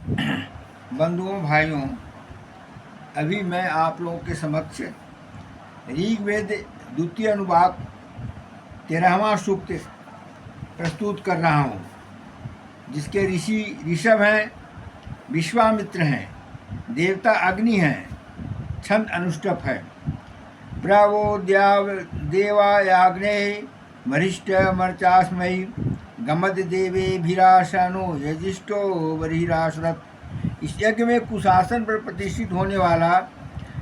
बंधुओं भाइयों, अभी मैं आप लोगों के समक्ष ऋग्वेद द्वितीय अनुभाग 13वां सूक्त प्रस्तुत कर रहा हूँ, जिसके ऋषि ऋषभ हैं, विश्वामित्र हैं, देवता अग्नि हैं, छंद अनुष्टुप है। ब्रवो देवायाग्ने वरिष्ठ मर्चास्मयी गमद देवेभिराशनो यजिष्ठो बर्हिरासरत्। इस यज्ञ में कुशासन पर प्रतिष्ठित होने वाला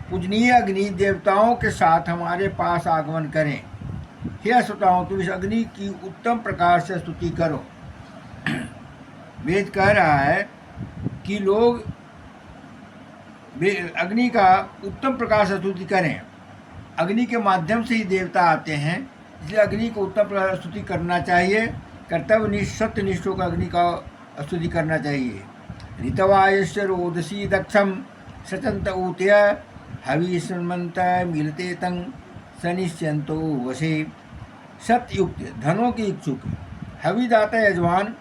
पूजनीय अग्नि देवताओं के साथ हमारे पास आगमन करें। हे अश्वत्थाओं, तुम इस अग्नि की उत्तम प्रकार से स्तुति करो। वेद कह रहा है कि लोग अग्नि का उत्तम प्रकार से स्तुति करें। अग्नि के माध्यम से ही देवता आते हैं, इसलिए अग्नि को उत्तम प्रकार स्तुति करना चाहिए। कर्तव्य सत्यनिष्ठ होकर अग्नि का स्तुति करना चाहिए। ऋतवायश्च रोदसी दक्षम सचंत ऊतय हविष्मंत मिलते तंग सनिश्चंतो वशे। सतयुक्त धनों के इच्छुक हविदाता यजमान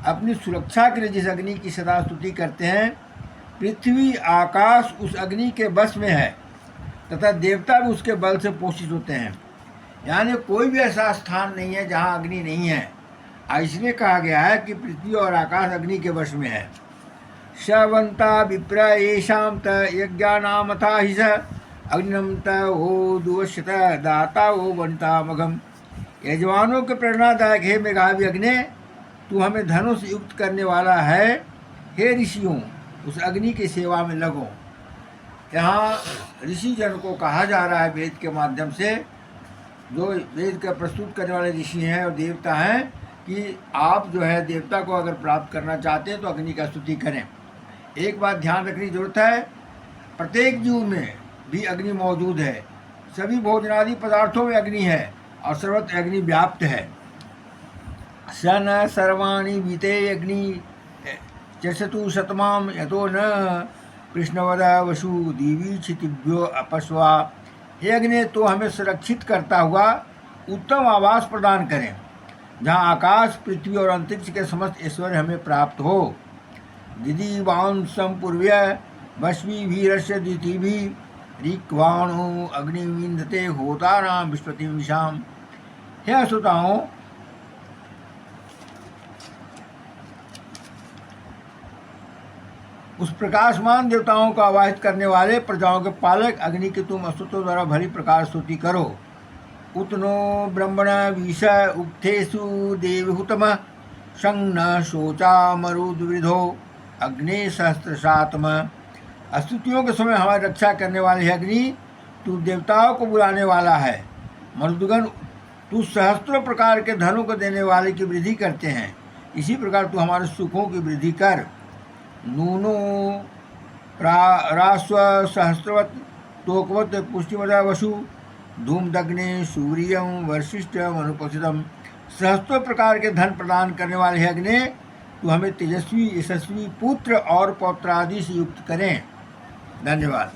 अपनी सुरक्षा के लिए जिस अग्नि की सदा स्तुति करते हैं, पृथ्वी आकाश उस अग्नि के बस में है तथा देवता भी उसके बल से पोषित होते हैं। यानी कोई भी ऐसा स्थान नहीं है जहाँ अग्नि नहीं है। इसलिए कहा गया है कि पृथ्वी और आकाश अग्नि के वश में है। शवंता विप्र येषां त यज्ञानामथा हि स अग्निम त वो दुवश्यत दाता वो वनिता मघम। यजमानों के प्रेरणादायक हे मेघावी अग्नि, तू हमें धनों से युक्त करने वाला है। हे ऋषियों, उस अग्नि की सेवा में लगो। यहाँ ऋषि जन को कहा जा रहा है वेद के माध्यम से, जो वेद का प्रस्तुत करने वाले ऋषि हैं और देवता हैं, कि आप जो है देवता को अगर प्राप्त करना चाहते हैं तो अग्नि का स्तुति करें। एक बात ध्यान रखने की जरूरत है, प्रत्येक जीव में भी अग्नि मौजूद है। सभी भोजनादि पदार्थों में अग्नि है और सर्वत्र अग्नि व्याप्त है। सन सर्वाणि बीते अग्नि चर्षतु शतमाम यतो न कृष्णवद वसु दीवी क्षितिभ्यो अपस्वा। हे अग्नि, तो हमें सुरक्षित करता हुआ उत्तम आवास प्रदान करें, जहाँ आकाश पृथ्वी और अंतरिक्ष के समस्त ऐश्वर्य हमें प्राप्त हो। दिदि वांसम पूर्व्य वश्मी भीरस्य दितिभि ऋक्वाणो अग्निविंदते होताराम विस्पति विशाम। हे अश्वत्थाओं, उस प्रकाशमान देवताओं को आवाहित करने वाले प्रजाओं के पालक अग्नि की तुम अश्वत्थों द्वारा भली प्रकार स्तुति करो। उतनो ब्रह्मण विष उक्थेषु देवहुतम संग शोचा मरुद्विधो अग्नि सहस्त्रशातम। स्तुतियों के समय हमारी रक्षा करने वाले अग्नि, तू देवताओं को बुलाने वाला है। मरुदगण, तू सहस्त्रों प्रकार के धनों को देने वाले की वृद्धि करते हैं। इसी प्रकार तू हमारे सुखों की वृद्धि कर। नूनो रास्व सहस्रवत तोकवत पुष्टिमदा वसु धूमदग्ने सूर्यम वशिष्ठम अनुपस्थितम। सहस्त्रों प्रकार के धन प्रदान करने वाले है अग्नि, तू हमें तेजस्वी यशस्वी पुत्र और पौत्रादि से युक्त करें। धन्यवाद।